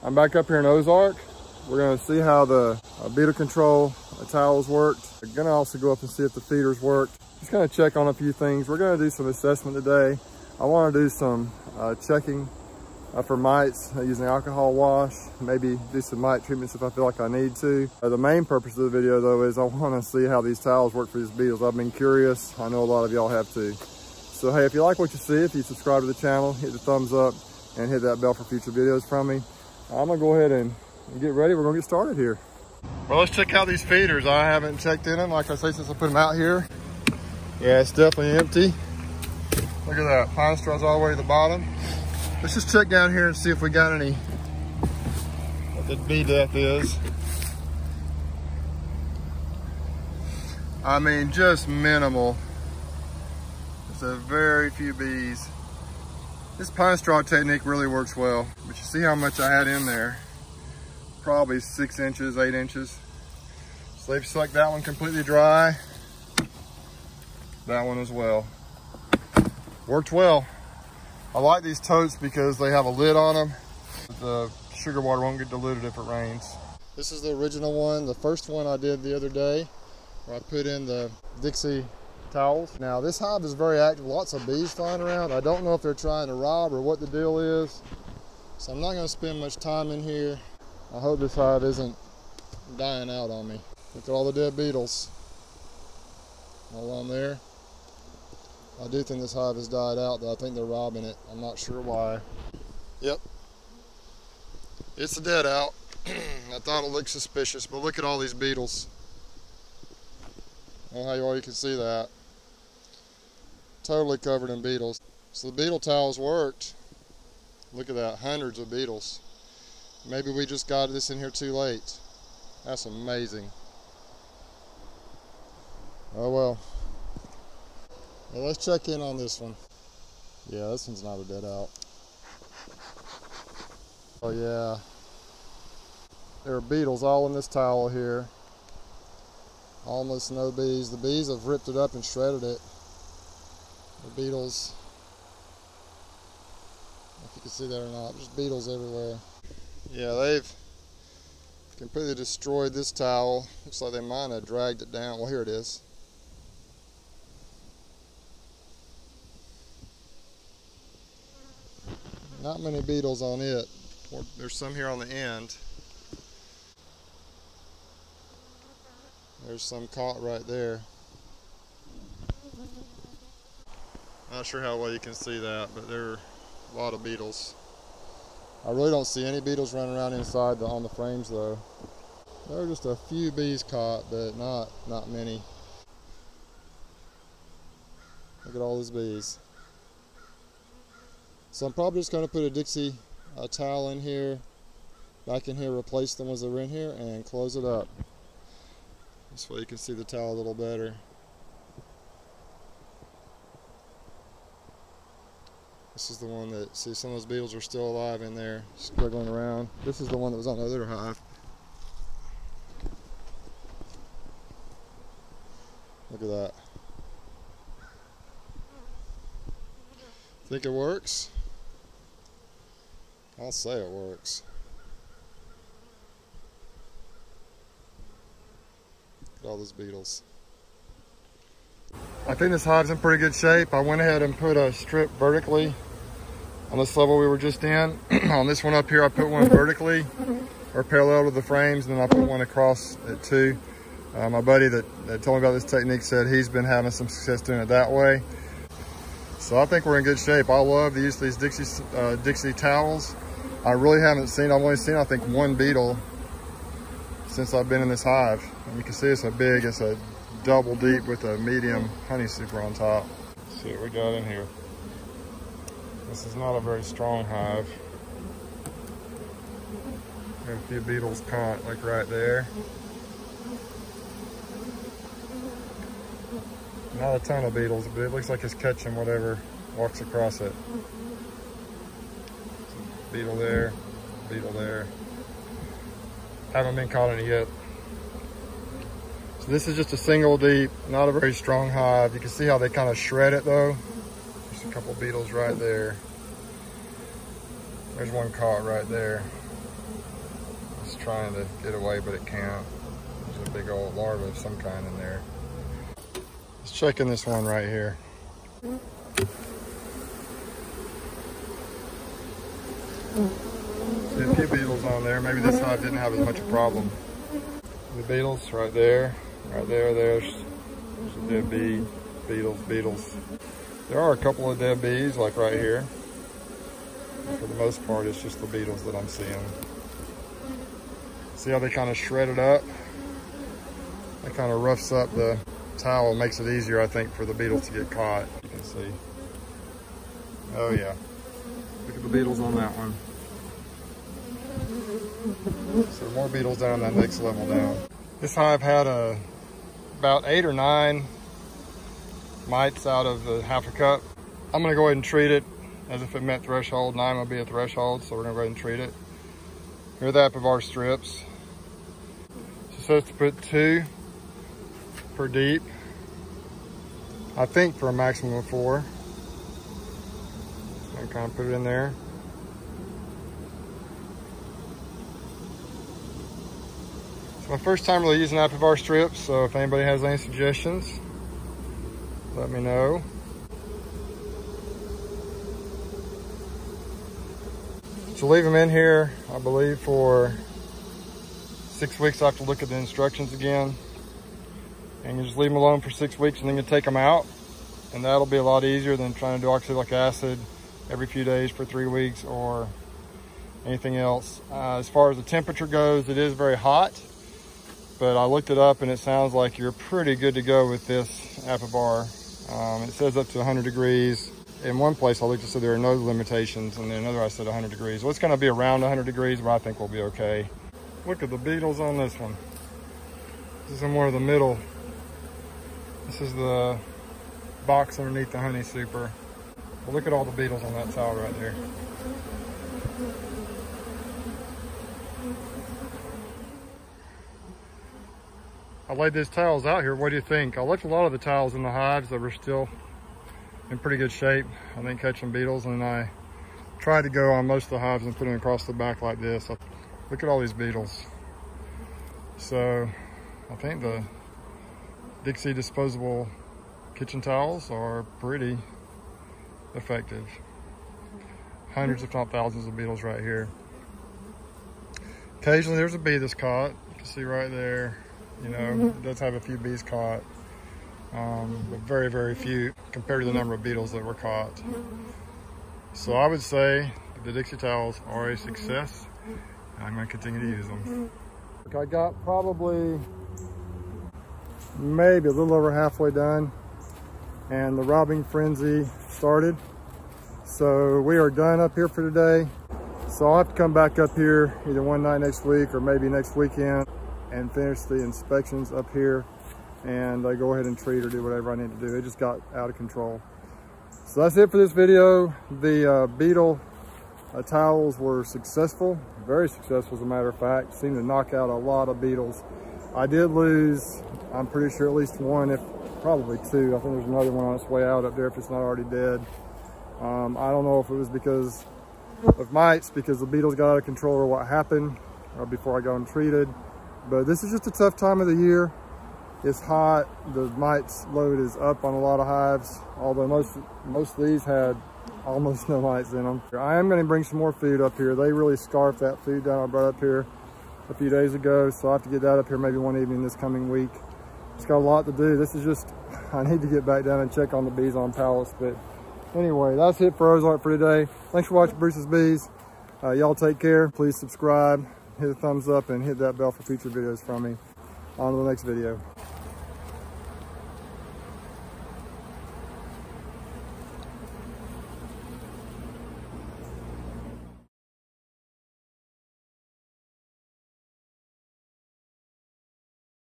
I'm back up here in Ozark. We're gonna see how the beetle control towels worked. We're gonna also go up and see if the feeders worked. Just gonna check on a few things. We're gonna do some assessment today. I wanna do some checking for mites using alcohol wash, maybe do some mite treatments if I feel like I need to. The main purpose of the video though is I wanna see how these towels work for these beetles. I've been curious. I know a lot of y'all have too. So hey, if you like what you see, if you subscribe to the channel, hit the thumbs up and hit that bell for future videos from me. I'm gonna go ahead and get ready. We're gonna get started here. Well, let's check out these feeders. I haven't checked in them, like I say, since I put them out here. Yeah, it's definitely empty. Look at that, pine straws all the way to the bottom. Let's just check down here and see if we got any, what the bee death is. I mean, just minimal. There's a very few bees. This pine straw technique really works well, but you see how much I had in there. Probably 6 inches, 8 inches. So they've sucked that one completely dry. That one as well. Worked well. I like these totes because they have a lid on them. The sugar water won't get diluted if it rains. This is the original one, the first one I did the other day, where I put in the Dixie towels. Now this hive is very active, lots of bees flying around. I don't know if they're trying to rob or what the deal is. So I'm not gonna spend much time in here. I hope this hive isn't dying out on me. Look at all the dead beetles. All on there. I do think this hive has died out, though I think they're robbing it. I'm not sure why. Yep. It's a dead out. I thought it looked suspicious, but look at all these beetles. I don't know how you can see that. Totally covered in beetles. So the beetle towels worked. Look at that, hundreds of beetles. Maybe we just got this in here too late. That's amazing. Oh well. Well, let's check in on this one. Yeah, this one's not a dead out. Oh yeah. There are beetles all in this towel here. Almost no bees. The bees have ripped it up and shredded it. The beetles, I don't know if you can see that or not, there's beetles everywhere. Yeah, they've completely destroyed this towel. Looks like they might have dragged it down. Well, here it is. Not many beetles on it. There's some here on the end. There's some caught right there. Not sure how well you can see that, but there are a lot of beetles. I really don't see any beetles running around inside on the frames though. There are just a few bees caught, but not many. Look at all these bees. So I'm probably just going to put a Dixie towel in here, back in here, replace the ones that were in here, and close it up. This way you can see the towel a little better. This is the one that, see, some of those beetles are still alive in there, squiggling around. This is the one that was on the other hive. Look at that. Think it works? I'll say it works. Look at all those beetles. I think this hive's in pretty good shape. I went ahead and put a strip vertically on this level we were just in. On this one up here, I put one vertically or parallel to the frames, and then I put one across it too. My buddy that told me about this technique said he's been having some success doing it that way. So I think we're in good shape. I love the use of these Dixie towels. I really haven't seen, I've only seen I think one beetle since I've been in this hive. And you can see it's a double deep with a medium honey super on top. Let's see what we got in here. This is not a very strong hive. Got a few beetles caught like right there. Not a ton of beetles, but it looks like it's catching whatever walks across it. Beetle there, beetle there. Haven't been caught any yet. So this is just a single deep, not a very strong hive. You can see how they kind of shred it though. There's a couple beetles right there. There's one caught right there. It's trying to get away, but it can't. There's a big old larva of some kind in there. Let's check in this one right here. See a few beetles on there. Maybe this hive didn't have as much a problem. The beetles right there, there's a dead bee. Beetles. There are a couple of dead bees, like right here. But for the most part, it's just the beetles that I'm seeing. See how they kind of shred it up? That kind of roughs up the towel, makes it easier, I think, for the beetles to get caught. You can see. Oh yeah. Look at the beetles on that one. So more beetles down that next level down. This hive had about 8 or 9 mites out of the half a cup. I'm gonna go ahead and treat it as if it met threshold. 9 will be a threshold, so we're gonna go ahead and treat it. Here are the Apivar strips. It says to put 2 per deep. I think for a maximum of 4. So I kind of put it in there. It's my first time really using Apivar strips, so if anybody has any suggestions, let me know. So leave them in here, I believe, for 6 weeks. I have to look at the instructions again. And you just leave them alone for 6 weeks and then you take them out. And that'll be a lot easier than trying to do oxalic acid every few days for 3 weeks or anything else. As far as the temperature goes, it is very hot. But I looked it up and it sounds like you're pretty good to go with this Apivar. It says up to 100 degrees. In one place I looked, it said there are no limitations, and then another I said 100 degrees. Well, it's gonna be around 100 degrees, but I think we'll be okay. Look at the beetles on this one. This is in more of the middle. This is the box underneath the honey super. Well, look at all the beetles on that towel right there. I laid these towels out here. What do you think? I left a lot of the towels in the hives that were still in pretty good shape, I think, catching beetles, and I tried to go on most of the hives and put them across the back like this. Look at all these beetles. So I think the Dixie disposable kitchen towels are pretty effective. Hundreds if not thousands of beetles right here. Occasionally there's a bee that's caught. You can see right there. You know, it does have a few bees caught, but very, very few compared to the number of beetles that were caught. So I would say the Dixie towels are a success. I'm going to continue to use them. I got probably maybe a little over halfway done, and the robbing frenzy started. So we are done up here for today. So I'll have to come back up here either one night next week or maybe next weekend and finish the inspections up here and go ahead and treat or do whatever I need to do. It just got out of control. So that's it for this video. The beetle towels were successful, very successful as a matter of fact. Seemed to knock out a lot of beetles. I did lose, I'm pretty sure, at least 1, if probably 2. I think there's another one on its way out up there if it's not already dead. I don't know if it was because of mites, because the beetles got out of control, or what happened before I got them treated. But this is just a tough time of the year. It's hot. The mites load is up on a lot of hives, although most of these had almost no mites in them. I am going to bring some more food up here. They really scarfed that food down I brought up here a few days ago, so I have to get that up here maybe one evening this coming week. It's got a lot to do. This is just, I need to get back down and check on the bees on pallets. But anyway, that's it for Ozark for today. Thanks for watching Bruce's Bees. Y'all take care. Please subscribe, hit a thumbs up, and hit that bell for future videos from me. On to the next video.